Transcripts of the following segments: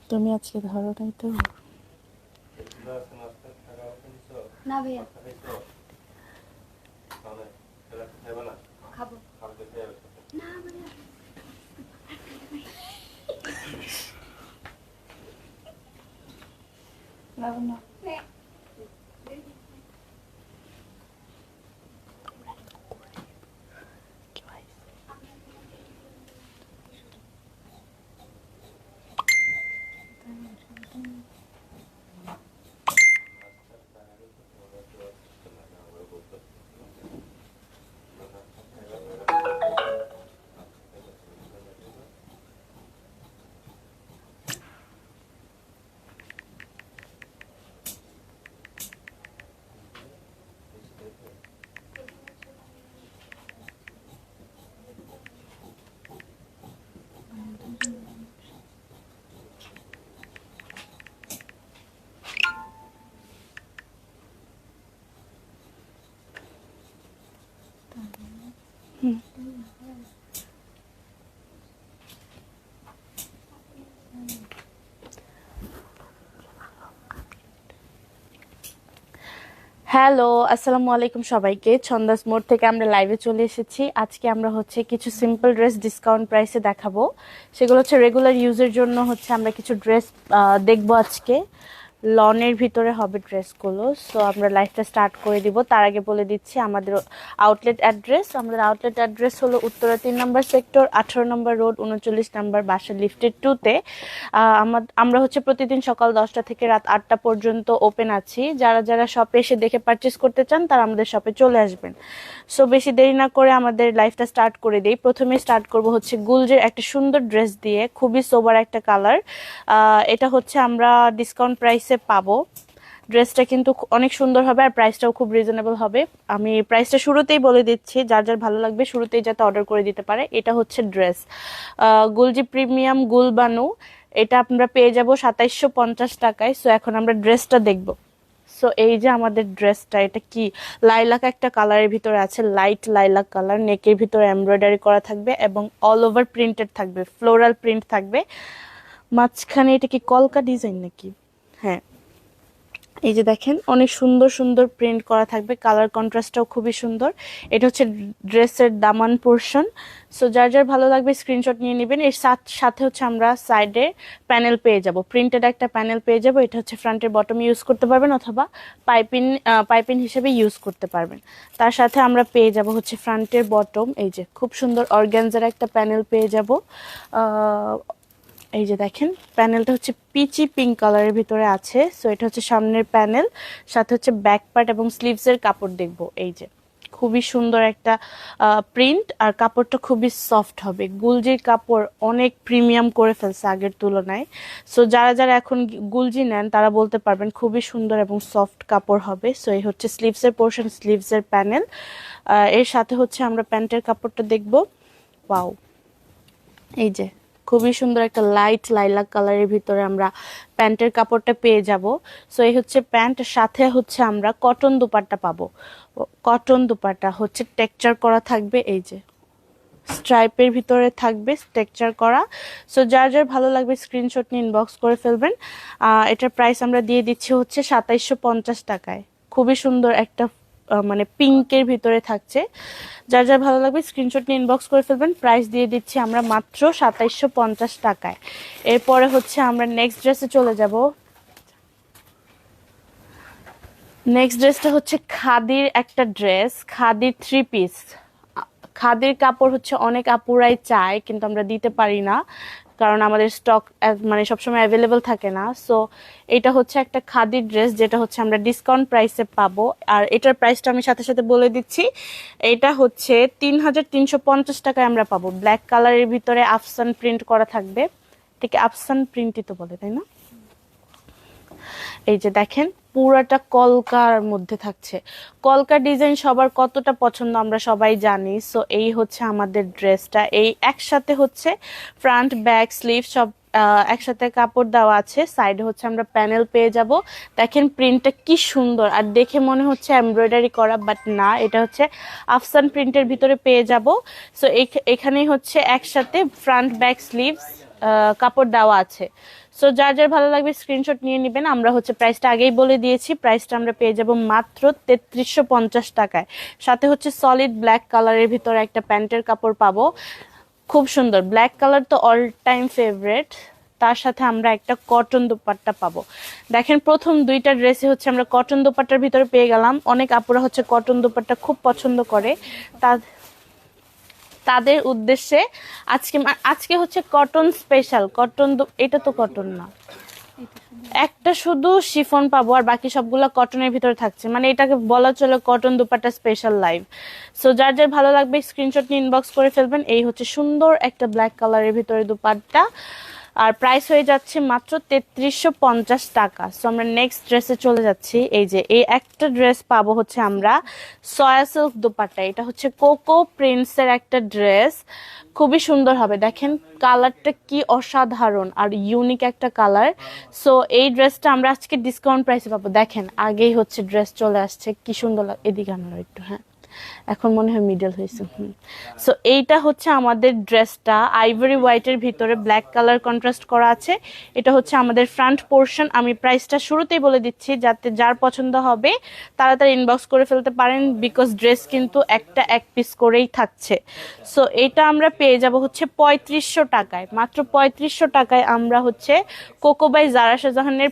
তুমি আজকে ধরো নাই তো না ভাইয়া খাবো না ভাইয়া লাবণ্য হ্যালো, আসসালামু আলাইকুম সবাইকে। ছন্দাস মোড় থেকে আমরা লাইভে চলে এসেছি। আজকে আমরা হচ্ছে কিছু সিম্পল ড্রেস ডিসকাউন্ট প্রাইসে দেখাবো। সেগুলো হচ্ছে রেগুলার ইউজের জন্য হচ্ছে আমরা কিছু ড্রেস দেখবো আজকে। লনের ভিতরে হবে ড্রেসগুলো। সো আমরা লাইভটা স্টার্ট করে দিব। তার আগে বলে দিচ্ছি আমাদের আউটলেট অ্যাড্রেস। আমাদের আউটলেট অ্যাড্রেস হলো উত্তরা ৩ নম্বর সেক্টর, ১৮ নম্বর রোড, ৩৯ নম্বর বাসা, লিফটেড 2-তে। আমরা হচ্ছে প্রতিদিন সকাল 10টা থেকে রাত 8টা পর্যন্ত ওপেন আছি। যারা যারা শপে এসে দেখে পারচেস করতে চান তারা আমাদের শপে চলে আসবেন। সো বেশি দেরি না করে আমাদের লাইভটা স্টার্ট করে দিই। প্রথমে স্টার্ট করব হচ্ছে গুলজের একটা সুন্দর ড্রেস দিয়ে, খুবই সোবার একটা কালার। এটা হচ্ছে আমরা ডিসকাউন্ট প্রাইসে পাবো। ড্রেসটা কিন্তু অনেক সুন্দর হবে আর প্রাইসটাও খুব রিজনেবল হবে। আমি প্রাইসটা শুরুতেই বলে দিচ্ছি, যার যার ভালো লাগবে শুরুতেই যাতে অর্ডার করে দিতে পারে। এটা হচ্ছে ড্রেস গুলজি প্রিমিয়াম গুলবানু। এটা আমরা পেয়ে যাব ২৭৫০ টাকায়। সো এখন আমরা ড্রেসটা দেখব। সো এই যে আমাদের ড্রেসটা, এটা কি লাইলাক একটা কালারের ভিতরে আছে, লাইট লাইলাক কালার। নেকের ভিতরে এমব্রয়ডারি করা থাকবে এবং অল ওভার প্রিন্টেড থাকবে, ফ্লোরাল প্রিন্ট থাকবে। মাঝখানে এটা কি কলকা ডিজাইন নাকি? হ্যাঁ, এই যে দেখেন অনেক সুন্দর সুন্দর প্রিন্ট করা থাকবে, কালার কন্ট্রাস্টটাও খুবই সুন্দর। এটা হচ্ছে ড্রেসের দামান পোর্শন। সো যার যার ভালো লাগবে স্ক্রিনশট নিয়ে নেবেন। এর সাথে হচ্ছে আমরা সাইডে প্যানেল পেয়ে যাব, প্রিন্টেড একটা প্যানেল পেয়ে যাব। এটা হচ্ছে ফ্রন্টের বটম ইউজ করতে পারবেন অথবা পাইপিন হিসেবে ইউজ করতে পারবেন। তার সাথে আমরা পেয়ে যাব হচ্ছে ফ্রন্টের বটম, এই যে খুব সুন্দর অর্গানজার একটা প্যানেল পেয়ে যাব। এই যে দেখেন প্যানেলটা হচ্ছে পিচি পিঙ্ক কালারের ভিতরে আছে। সো এটা হচ্ছে সামনের প্যানেল, সাথে হচ্ছে ব্যাক পার্ট এবং স্লিভসের কাপড় দেখবো। এই যে খুবই সুন্দর একটা প্রিন্ট, আর কাপড়টা খুবই সফট হবে। গুলজির কাপড় অনেক প্রিমিয়াম করে ফেলছে আগের তুলনায়। সো যারা যারা এখন গুলজি নেন তারা বলতে পারবেন খুবই সুন্দর এবং সফট কাপড় হবে। সো এই হচ্ছে স্লিভসের পোর্শন, স্লিভসের প্যানেল। এর সাথে হচ্ছে আমরা প্যান্টের কাপড়টা দেখবো। ওয়াও, এই যে খুবই সুন্দর একটা লাইট লাইলাক কালারের ভিতরে আমরা প্যান্টের কাপড়টা পেয়ে যাব। সো এই হচ্ছে প্যান্ট, সাথে হচ্ছে আমরা কটন দুপাট্টা পাবো। কটন দুপাট্টা হচ্ছে টেক্সচার করা থাকবে, এই যে স্ট্রাইপের ভিতরে থাকবে টেক্সচার করা। সো যার যার ভালো লাগবে স্ক্রিনশট নিয়ে ইনবক্স করে ফেলবেন। এটার প্রাইস আমরা দিয়ে দিচ্ছি হচ্ছে ২৭৫০ টাকায়। খুবই সুন্দর একটা মানে পিঙ্কের ভিতরে থাকছে। যার যার ভালো লাগবে স্ক্রিনশট নিয়ে ইনবক্স করে ফেলবেন। প্রাইস দিয়ে দিচ্ছি আমরা মাত্র ২৭৫০ টাকায়। এরপরে হচ্ছে আমরা নেক্সট ড্রেসে চলে যাব। নেক্সট ড্রেসটা হচ্ছে খাদির একটা ড্রেস, খাদির 3 পিস। খাদির কাপড় হচ্ছে অনেক আপুরাই চায় কিন্তু আমরা দিতে পারি না, কারণ আমাদের স্টক মানে সবসময় অ্যাভেলেবল থাকে না। সো এটা হচ্ছে একটা খাদির ড্রেস, যেটা হচ্ছে আমরা ডিসকাউন্ট প্রাইসে পাবো। আর এটার প্রাইসটা আমি সাথে সাথে বলে দিচ্ছি। এটা হচ্ছে ৩৩৫০ টাকায় আমরা পাবো। ব্ল্যাক কালারের ভিতরে আফসান প্রিন্ট করা থাকবে। এটাকে আফসান প্রিন্টই তো বলে, তাই না? এই যে দেখেন পুরাটা কলকার মধ্যে থাকছে। কলকা ডিজাইন সবার কতটা পছন্দ আমরা সবাই জানি। সো এই হচ্ছে আমাদের ড্রেসটা, এই একসাথে হচ্ছে ফ্রন্ট ব্যাক স্লিভ সব একসাথে কাপড় দেওয়া আছে, সাইডে হচ্ছে আমরা প্যানেল পেয়ে যাব। দেখেন প্রিন্টটা কি সুন্দর, আর দেখে মনে হচ্ছে এমব্রয়ডারি করা, বাট না, এটা হচ্ছে আফসান প্রিন্টের ভিতরে পেয়ে যাব। সো এখানেই হচ্ছে একসাথে ফ্রন্ট ব্যাক স্লিভস কাপড় দেওয়া আছে। সো যার যার ভালো লাগবে স্ক্রিনশট নিয়ে নেবেন। আমরা হচ্ছে প্রাইসটা আগেই বলে দিয়েছি, প্রাইসটা আমরা পেয়ে যাব মাত্র 3350 টাকায়। সাথে হচ্ছে সলিড ব্ল্যাক কালারের ভিতরে একটা প্যান্টের কাপড় পাবো, খুব সুন্দর। ব্ল্যাক কালার তো অল টাইম ফেভারিট। তার সাথে আমরা একটা কটন দোপাট্টা পাবো। দেখেন প্রথম দুইটা ড্রেসে হচ্ছে আমরা কটন দোপাট্টার ভিতরে পেয়ে গেলাম। অনেক আপুরা হচ্ছে কটন দোপাট্টা খুব পছন্দ করে, তাদের উদ্দেশ্যে আজকে হচ্ছে কটন স্পেশাল। এটা তো কটন না, একটা শুধু শিফন পাবো, আর বাকি সবগুলো কটনের ভিতরে থাকছে, মানে এটাকে বলা চলে cotton dupatta special live. So যার যার ভালো লাগবে স্ক্রিনশট নিয়ে ইনবক্স করে ফেলবেন। এই হচ্ছে সুন্দর একটা ব্ল্যাক কালারের ভিতরে দুপাট্টা, আর প্রাইস হয়ে যাচ্ছে মাত্র 3350 টাকা। সো আমরা নেক্সট ড্রেসে চলে যাচ্ছি। এই যে এই একটা ড্রেস পাবো হচ্ছে আমরা সয়া সিল্ক দুপাট্টা। এটা হচ্ছে কোকো প্রিন্টসের একটা ড্রেস, খুবই সুন্দর হবে। দেখেন কালারটা কি অসাধারণ আর ইউনিক একটা কালার। সো এই ড্রেসটা আমরা আজকে ডিসকাউন্ট প্রাইসে পাবো। দেখেন আগেই হচ্ছে ড্রেস চলে আসছে, কি সুন্দর এদিকে আনার একটু, হ্যাঁ এখন মনে হয় মিডল হয়েছে। সো এইটা হচ্ছে আমাদের ড্রেসটা আইভরি হোয়াইটের ভিতরে ব্ল্যাক কালার কন্ট্রাস্ট করা আছে। এটা হচ্ছে আমাদের ফ্রন্ট পোর্শন। আমি প্রাইসটা শুরুতেই বলে দিচ্ছি, যাতে যার পছন্দ হবে তাড়াতাড়ি ইনবক্স করে ফেলতে পারেন, বিকজ ড্রেস কিন্তু এক পিস করেই থাকছে। সো এটা আমরা পেয়ে যাব হচ্ছে 3500 টাকায়। মাত্র 3500 টাকায় আমরা হচ্ছে কোকো বাই জারা শাহজাহানের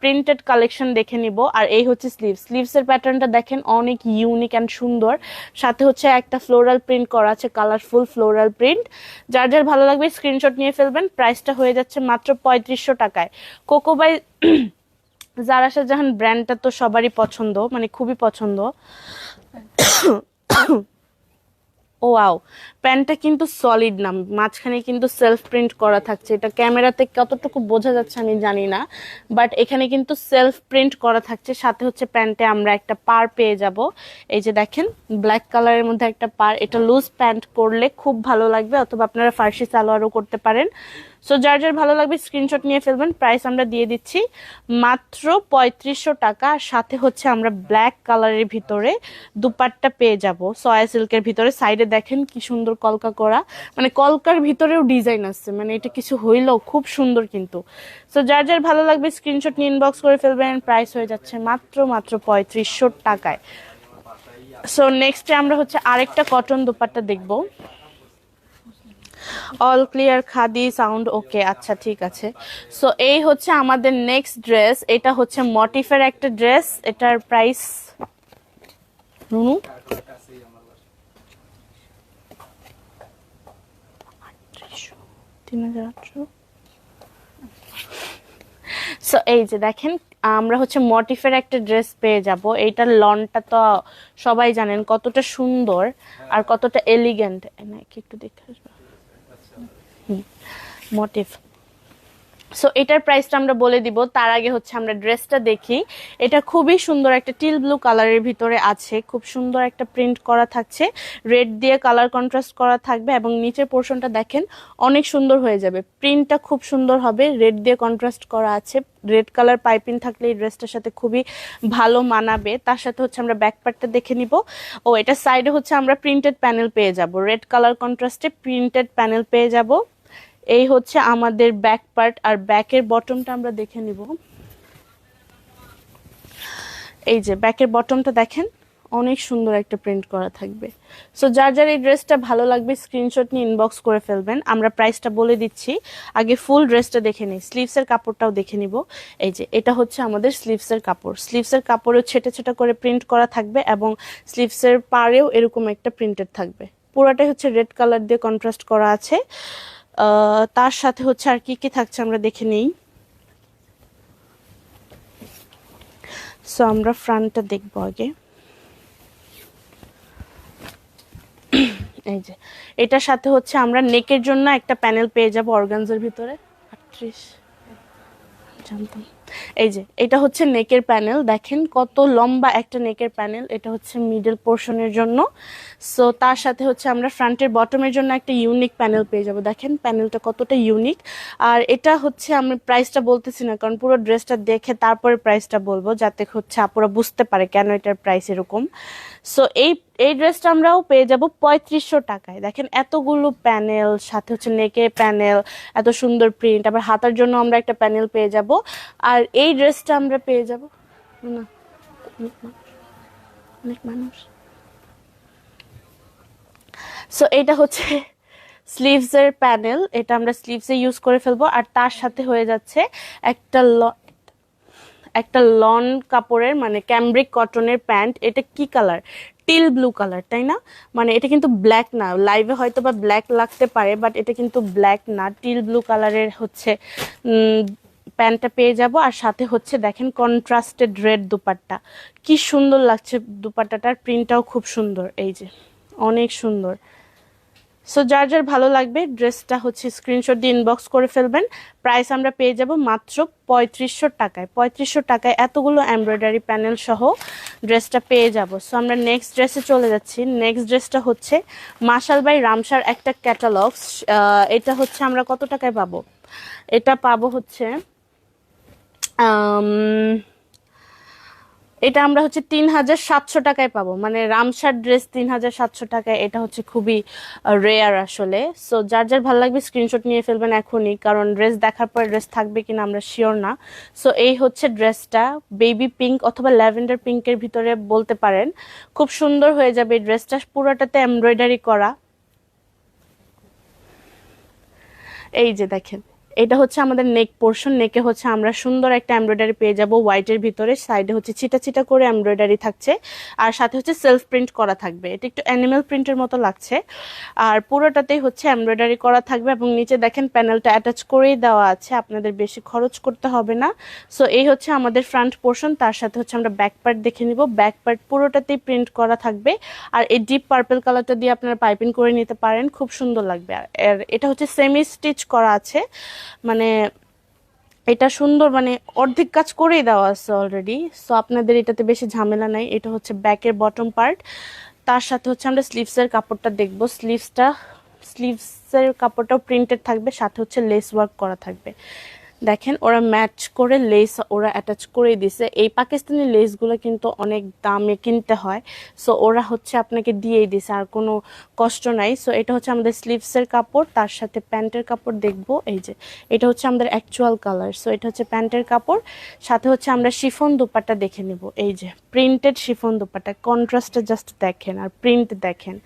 প্রিন্টেড কালেকশন দেখে নিব। আর এই হচ্ছে স্লিভসের প্যাটার্নটা দেখেন অনেক ইউনিক অ্যান্ড সুন্দর। সাথে হচ্ছে একটা ফ্লোরাল প্রিন্ট করা আছে, কালারফুল ফ্লোরাল প্রিন্ট। যার যার ভালো লাগবে স্ক্রিনশট নিয়ে ফেলবেন। প্রাইসটা হয়ে যাচ্ছে মাত্র 3500 টাকায়। কোকো বাই জারা শাহজাহান ব্র্যান্ডটা তো সবারই পছন্দ, মানে খুবই পছন্দ। ও ওয়াও, প্যান্টটা কিন্তু সলিড না, মাঝখানে কিন্তু সেলফ প্রিন্ট করা থাকছে। এটা ক্যামেরাতে কতটুকু বোঝা যাচ্ছে আমি জানি না, বাট এখানে কিন্তু সেলফ প্রিন্ট করা থাকছে। সাথে হচ্ছে প্যান্টে আমরা একটা পার পেয়ে যাব। এই যে দেখেন ব্ল্যাক কালারের মধ্যে একটা পার, এটা লুজ প্যান্ট পরলে খুব ভালো লাগবে, অথবা আপনারা ফার্সি সালোয়ারও করতে পারেন। সো যার যার ভালো লাগবে স্ক্রিনশট নিয়ে ফেলবেন। প্রাইস আমরা দিয়ে দিচ্ছি মাত্র 3500 টাকা। সাথে হচ্ছে আমরা ব্ল্যাক কালারের ভিতরে দুপাট্টা পেয়ে যাব সয়া সিল্কের ভিতরে। সাইডে দেখেন কি সুন্দর কলকা করা, মানে কলকার ভিতরেও ডিজাইন আছে, মানে এটা কিছু হইলেও খুব সুন্দর কিন্তু। সো যার যার ভালো লাগবে স্ক্রিনশট নিয়ে ইনবক্স করে ফেলবেন। প্রাইস হয়ে যাচ্ছে মাত্র 3500 টাকায়। সো নেক্সটে আমরা হচ্ছে আরেকটা কটন দুপাট্টা দেখবো। অল ক্লিয়ার, খাদি সাউন্ড ওকে, আচ্ছা ঠিক আছে। সো এই হচ্ছে আমাদের নেক্সট ড্রেস। এটা হচ্ছে মটিফের একটা ড্রেস। এটার প্রাইস 3800। সো এই যে দেখেন আমরা হচ্ছে মটিফের একটা ড্রেস পেয়ে যাব। এইটার লনটা তো সবাই জানেন কতটা সুন্দর আর কতটা এলিগেন্ট, একটু দেখে আসবো মোটিভ। সো এটার প্রাইসটা আমরা বলে দিব, তার আগে হচ্ছে আমরা ড্রেসটা দেখি। এটা খুবই সুন্দর একটা টিল ব্লু কালারের ভিতরে আছে, খুব সুন্দর একটা প্রিন্ট করা থাকছে, রেড দিয়ে কালার কন্ট্রাস্ট করা থাকবে, এবং নিচের পোর্শনটা দেখেন অনেক সুন্দর হয়ে যাবে। প্রিন্টটা খুব সুন্দর হবে, রেড দিয়ে কন্ট্রাস্ট করা আছে। রেড কালার পাইপিং থাকলে এই ড্রেসটার সাথে খুবই ভালো মানাবে। তার সাথে হচ্ছে আমরা ব্যাক পার্টটা দেখে নিব। ও এটা সাইডে হচ্ছে আমরা প্রিন্টেড প্যানেল পেয়ে যাব, রেড কালার কন্ট্রাস্টে প্রিন্টেড প্যানেল পেয়ে যাব। এই হচ্ছে আমাদের ব্যাক পার্ট, আর ব্যাকের বটমটা আমরা দেখে নিব। এই যে ব্যাকের বটমটা দেখেন অনেক সুন্দর একটা প্রিন্ট করা থাকবে। সো যার যার এই ড্রেসটা ভালো লাগবে স্ক্রিনশট নিয়ে ইনবক্স করে ফেলবেন। আমরা প্রাইসটা বলে দিচ্ছি, আগে ফুল ড্রেসটা দেখে নিই, স্লিভসের কাপড়টাও দেখে নিব। এই যে এটা হচ্ছে আমাদের স্লিভসের কাপড়। স্লিভসের কাপড়েও ছেটা ছেটা করে প্রিন্ট করা থাকবে, এবং স্লিভসের পাড়েও এরকম একটা প্রিন্টেড থাকবে। পুরোটাই হচ্ছে রেড কালার দিয়ে কন্ট্রাস্ট করা আছে। তার সাথে হচ্ছে আর কি কি থাকছে আমরা দেখে নিই। সো আমরা ফ্রন্টটা দেখবো আগে। এই যে এটার সাথে হচ্ছে আমরা নেকের জন্য একটা প্যানেল পেয়ে যাব অর্গানজার ভিতরে। 38 জানতাম। এই যে এটা হচ্ছে নেকের প্যানেল, দেখেন কত লম্বা একটা নেকের প্যানেল, এটা হচ্ছে মিডল পোর্শনের জন্য। সো তার সাথে হচ্ছে আমরা ফ্রন্টের বটমের জন্য একটা ইউনিক প্যানেল পেয়ে যাব, দেখেন প্যানেলটা কতটা ইউনিক। আর এটা হচ্ছে আমি প্রাইসটা বলতেছি না, কারণ পুরো ড্রেসটা দেখে তারপরে প্রাইসটা বলবো, যাতে হচ্ছে আপুরা বুঝতে পারে কেন এটার প্রাইস এরকম। সো এই ড্রেসটা আমরাও পেয়ে যাব 3500 টাকায়। দেখেন এতগুলো প্যানেল, সাথে হচ্ছে নেকের প্যানেল, এত সুন্দর প্রিন্ট, আবার হাতার জন্য আমরা একটা প্যানেল পেয়ে যাব। আর এই ড্রেসটা আমরা পেয়ে যাব না, অনেক মানুষ। সো এটা হচ্ছে স্লিভস এর প্যানেল, এটা আমরা স্লিভসে ইউজ করে ফেলবো। আর তার সাথে হয়ে যাচ্ছে একটা একটা লন কাপড়ের মানে ক্যামব্রিক কটনের প্যান্ট। এটা কি কালার? টিল ব্লু কালার, তাই না? মানে এটা কিন্তু ব্ল্যাক না, লাইভে হয়তো বা ব্ল্যাক লাগতে পারে, বাট এটা কিন্তু ব্ল্যাক না, টিল ব্লু কালারের হচ্ছে প্যান্টটা পেয়ে যাব। আর সাথে হচ্ছে দেখেন কন্ট্রাস্টেড রেড দুপাট্টা, কি সুন্দর লাগছে দুপাট্টাটার, প্রিন্টটাও খুব সুন্দর, এই যে অনেক সুন্দর। সো যার যার ভালো লাগবে ড্রেসটা হচ্ছে স্ক্রিনশট দিয়ে ইনবক্স করে ফেলবেন। প্রাইস আমরা পেয়ে যাব মাত্র 3500 টাকায়। 3500 টাকায় এতগুলো এমব্রয়ডারি প্যানেল সহ ড্রেসটা পেয়ে যাব। সো আমরা নেক্সট ড্রেসে চলে যাচ্ছি। নেক্সট ড্রেসটা হচ্ছে মাশাল বাই রামসার একটা ক্যাটালগস। এটা হচ্ছে আমরা কত টাকায় পাবো? এটা পাবো হচ্ছে এটা আমরা হচ্ছে 3700 টাকায় পাবো, মানে রামসার ড্রেস 3700 টাকায়, এটা হচ্ছে খুবই রেয়ার আসলে। সো যার যার ভালো লাগবে স্ক্রিনশট নিয়ে ফেলবেন এখনই, কারণ ড্রেস দেখার পর ড্রেস থাকবে কিনা আমরা শিওর না। সো এই হচ্ছে ড্রেসটা, বেবি পিঙ্ক অথবা ল্যাভেন্ডার পিঙ্কের ভিতরে বলতে পারেন, খুব সুন্দর হয়ে যাবে এই ড্রেসটা, পুরোটাতে এমব্রয়ডারি করা। এই যে দেখেন, এটা হচ্ছে আমাদের নেক পোর্শন, নেকে হচ্ছে আমরা সুন্দর একটা এমব্রয়ডারি পেয়ে যাব হোয়াইটের ভিতরে, সাইডে হচ্ছে ছিটা ছিটা করে এমব্রয়ডারি থাকছে, আর সাথে হচ্ছে সেলফ প্রিন্ট করা থাকবে, এটা একটু অ্যানিমাল প্রিন্টের মতো লাগছে। আর পুরোটাতেই হচ্ছে এমব্রয়ডারি করা থাকবে, এবং নিচে দেখেন প্যানেলটা অ্যাটাচ করেই দেওয়া আছে, আপনাদের বেশি খরচ করতে হবে না। সো এই হচ্ছে আমাদের ফ্রন্ট পোর্শন, তার সাথে হচ্ছে আমরা ব্যাক পার্ট দেখে নিব। ব্যাক পার্ট পুরোটাতেই প্রিন্ট করা থাকবে, আর এই ডিপ পার্পল কালারটা দিয়ে আপনারা পাইপিং করে নিতে পারেন, খুব সুন্দর লাগবে। আর এটা হচ্ছে সেমি স্টিচ করা আছে, মানে এটা সুন্দর, মানে অর্ধেক কাজ করেই দেওয়া আছে অলরেডি। সো আপনাদের এটাতে বেশি ঝামেলা নাই। এটা হচ্ছে ব্যাকের বটম পার্ট, তার সাথে হচ্ছে আমরা স্লিভসের কাপড়টা দেখবো। স্লিভসের কাপড়টাও প্রিন্টেড থাকবে, সাথে হচ্ছে লেস ওয়ার্ক করা থাকবে। দেখেন ওরা ম্যাচ করে লেস ওরা অ্যাটাচ করে দিছে। এই পাকিস্তানি লেসগুলো কিন্তু অনেক দামে কিনতে হয়, সো ওরা হচ্ছে আপনাকে দিয়েই দিছে, আর কোনো কষ্ট নাই। সো এটা হচ্ছে আমাদের স্লিভসের কাপড়, তার সাথে প্যান্টের কাপড় দেখবো। এই যে এটা হচ্ছে আমাদের অ্যাকচুয়াল কালার। সো এটা হচ্ছে প্যান্টের কাপড়, সাথে হচ্ছে আমরা শিফন দুপাট্টা দেখে নিব। এই যে প্রিন্টেড শিফন দুপাট্টা, কন্ট্রাস্টটা জাস্ট দেখেন আর প্রিন্ট দেখেন।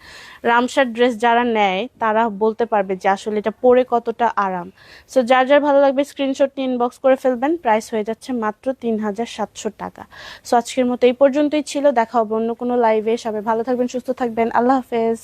রামসার ড্রেস যারা নেয় তারা বলতে পারবে যে আসলে এটা পরে কতটা আরাম। সো যার যার ভালো লাগবে স্ক্রিনশট নিয়ে ইনবক্স করে ফেলবেন। প্রাইস হয়ে যাচ্ছে মাত্র 3700 টাকা। সো আজকের মতো এই পর্যন্তই ছিল, দেখা হবে অন্য কোনো লাইভে। সবাই ভালো থাকবেন, সুস্থ থাকবেন, আল্লাহ হাফেজ।